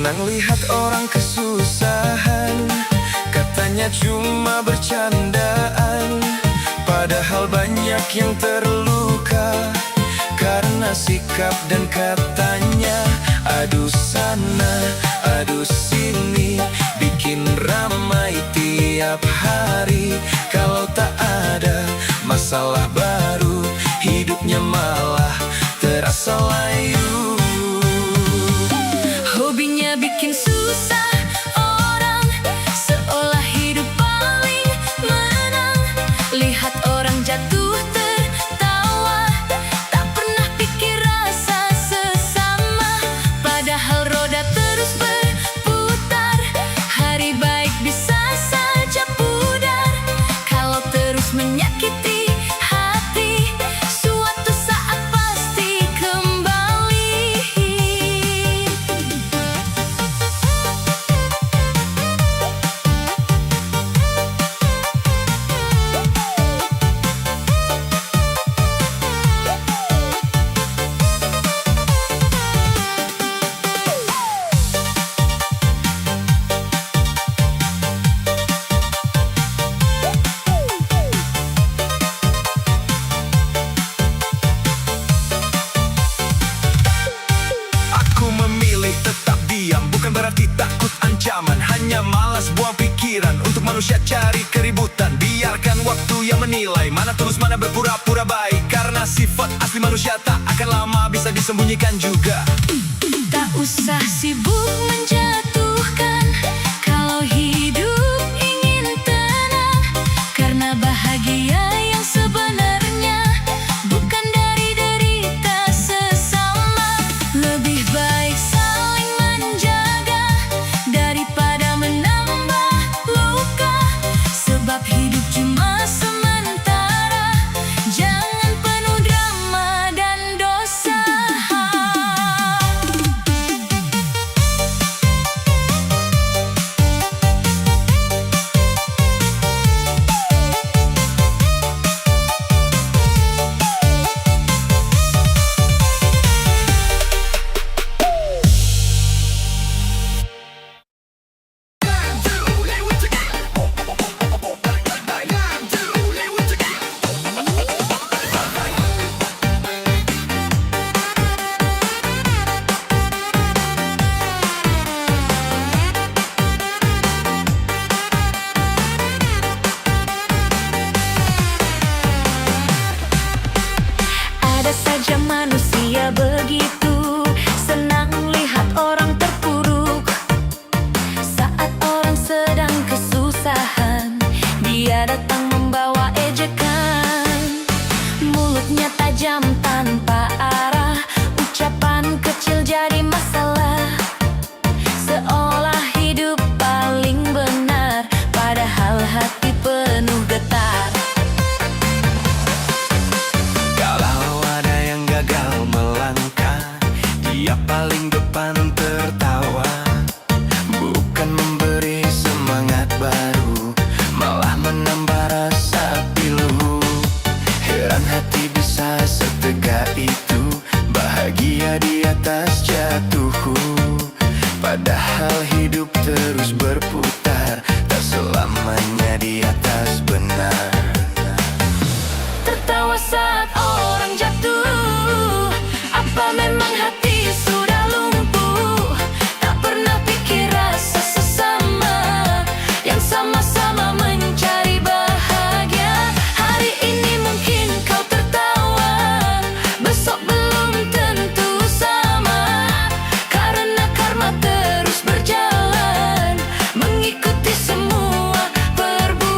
senang lihat orang kesusahan. Katanya cuma bercandaan, padahal banyak yang terluka karena sikap dan katanya. Aduh sana, aduh sini, bikin ramai tiap hari. Kalau tak ada masalah baru, hidupnya malah terasa layu. Hobinya bikin susah orang, seolah hidup paling menang. Lihat orang jatuh tertawa, tak pernah pikir rasa sesama. Padahal roda terus berputar, hari baik bisa saja pudar. Kalau terus menyakiti hati, suatu saat pasti kembali. Aku memilih tetap diam, bukan berarti takut ancaman. Hanya malas buang pikiran untuk manusia cari keributan. Biarkan waktu yang menilai mana tulus mana berpura-pura baik. Karena sifat asli manusia tak akan lama bisa disembunyikan juga. Tak usah sibuk menjatuhkan, kalau hidup ingin tenang. Karena bahagia yang sebenarnya bukan dari derita sesama. Lebih baik saling menjaga daripada menambah luka. Sebab hidup cuma sementara, jangan penuh drama dan dosa. Ada saja manusia begitu, senang lihat orang terpuruk. Saat orang sedang kesusahan, dia datang membawa ejekan. Mulutnya tajam tanpa arah, ucapan kecil jadi masalah. Seolah hidup paling benar, padahal hati penuh getar. Kalau ada yang gagal melangkah, dia paling depan tertawa. Bukan memberi semangat baru, malah menambah rasa pilu. Heran hati bisa setegak itu, bahagia di atas jatuhku. Padahal hidup terus berputar, tak selamanya di atas benar. Tertawa saat orang jatuh, apa memang hati sudah lumpuh? Tak pernah pikir rasa sesama, yang sama-sama mencari bahagia. Hari ini mungkin kau tertawa, besok belum tentu sama. Karena karma terus berjalan, mengikuti semua perbuatan.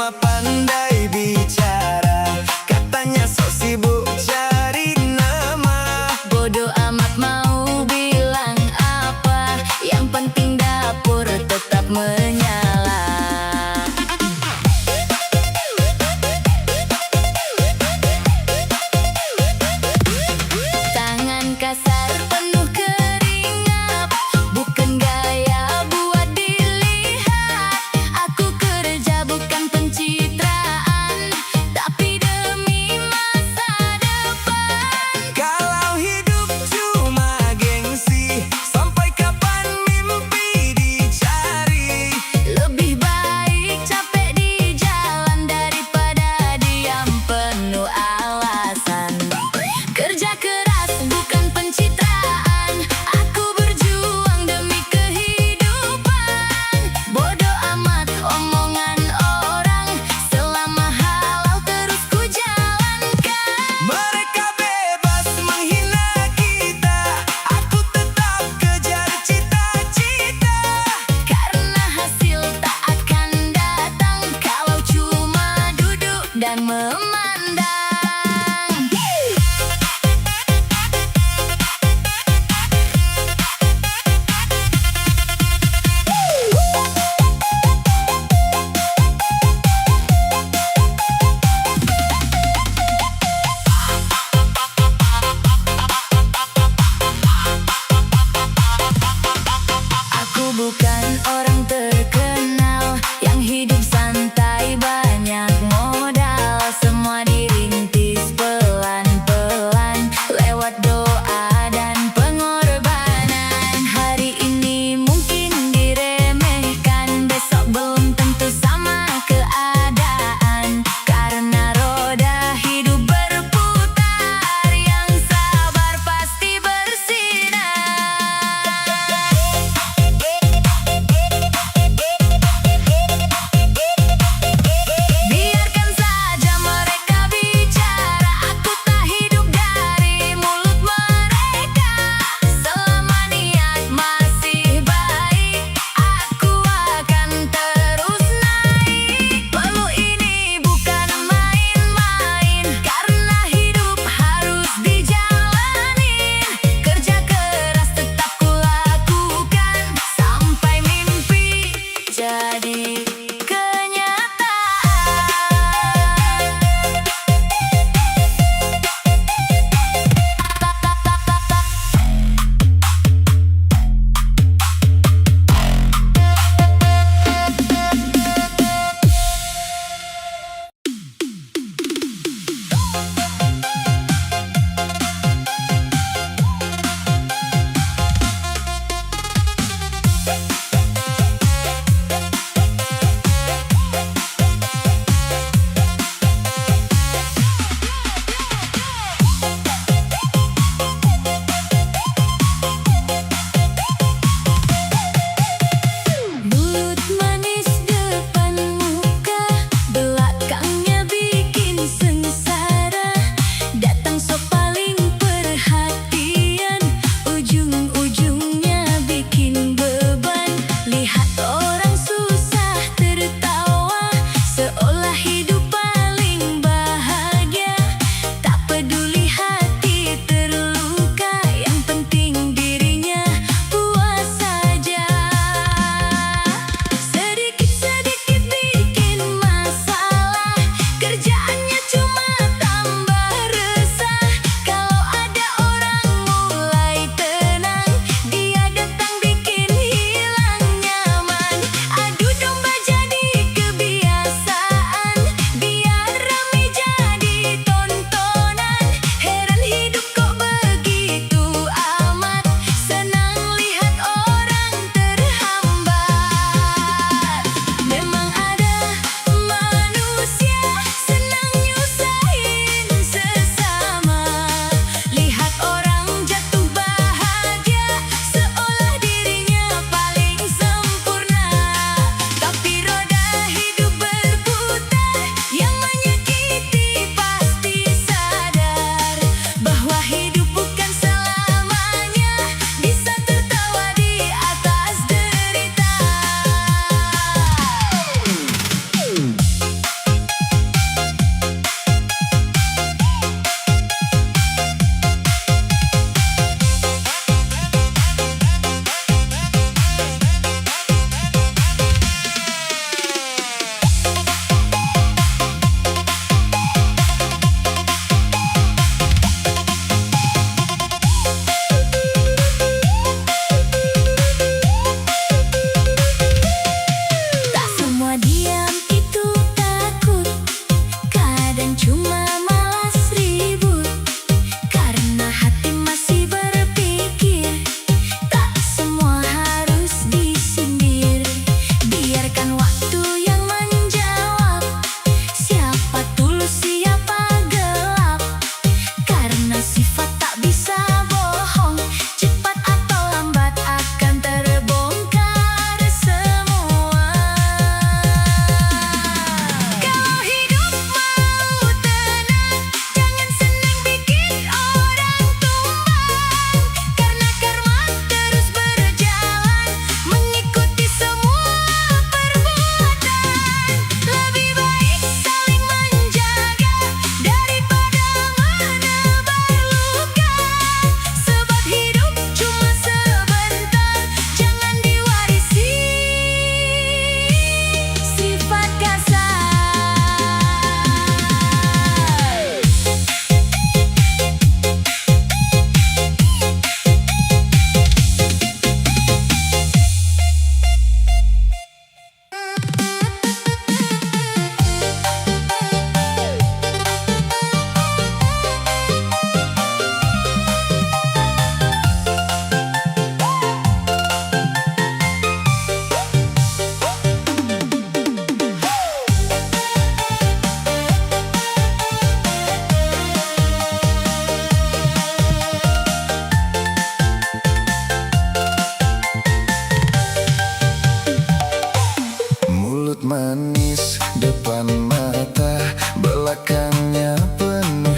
sama pandai bicara. Katanya sok sibuk cari nama. Bodoh amat mau bilang apa, yang penting dapur tetap menyala. Tangan kasar penuh keringat, bukan gaya buat dilihat. Aku kerja bukan pencitraan, tapi demi masa depan. Kalau hidup cuma gengsi, sampai kapan mimpi dicari? Lebih baik capek di jalan daripada diam penuh alasan. Kerja keras bukan pencitraan, aku berjuang demi kehidupan. Bodoh amat omongan orang, selama halal terus ku jalankan. Mereka bebas menghina kita, aku tetap kejar cita-cita. Karena hasil tak akan datang kalau cuma duduk dan memandang. Aku bukan orang terkenal yang hidup santai banyak modal, semua dirintis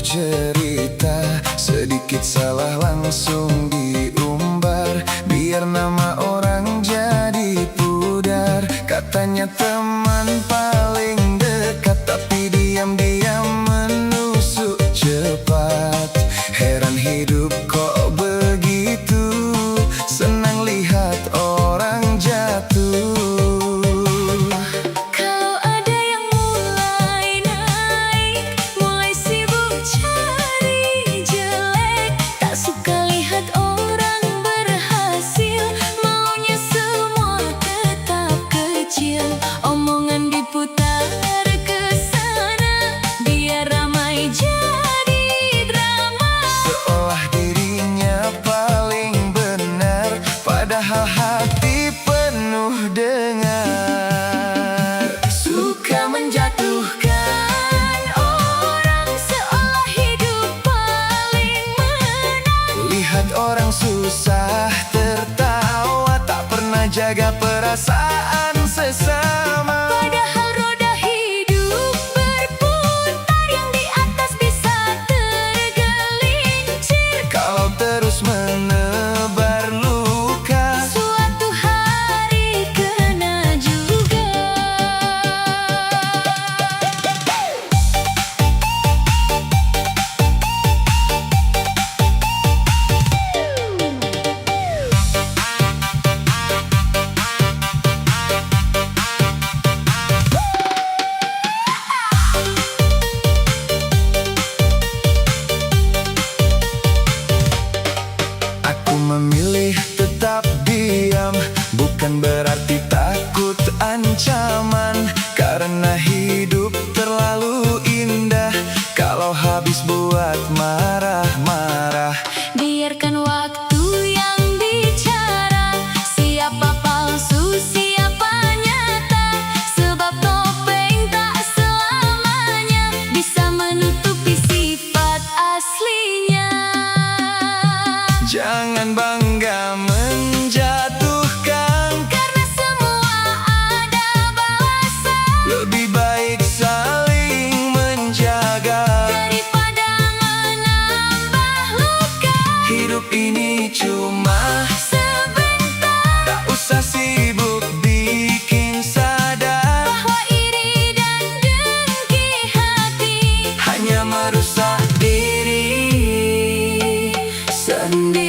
cerita, sedikit salah langsung diumbar, biar nama orang jadi pudar. Katanya teman paling dekat, tapi diam-diam menusuk cepat. Heran hidup kok begitu, senang lihat orang jatuh. Kalau ada yang mulai naik, mulai sibuk cari jelek, tak suka lihat orang berhasil, maunya semua tetap kecil. Omongan diputar ke sana, biar ramai jadi drama. Seolah dirinya paling benar, padahal hati penuh dengar. Suka menjatuhkan orang, seolah hidup paling menang. Lihat orang susah tertawa, tak pernah jaga perasaan sesama. Padahal roda hidup berputar, yang di atas bisa tergelincir. Kalau terus menebar luka, Suatu hari kena juga. aku memilih tetap diam, bukan berarti takut ancaman. Karena hidup terlalu indah, kalau habis buat marah-marah. Biarkan waktu yang bicara, siapa palsu, siapa nyata. Sebab topeng tak selamanya bisa menutupi sifat aslinya. Jangan bangga menjatuhkan, Karena semua ada balasan, lebih baik saling menjaga. daripada menambah luka. Hidup ini cuma Sebentar, tak usah sibuk bikin sadar, bahwa iri dan dengki hati hanya merusak diri sendiri.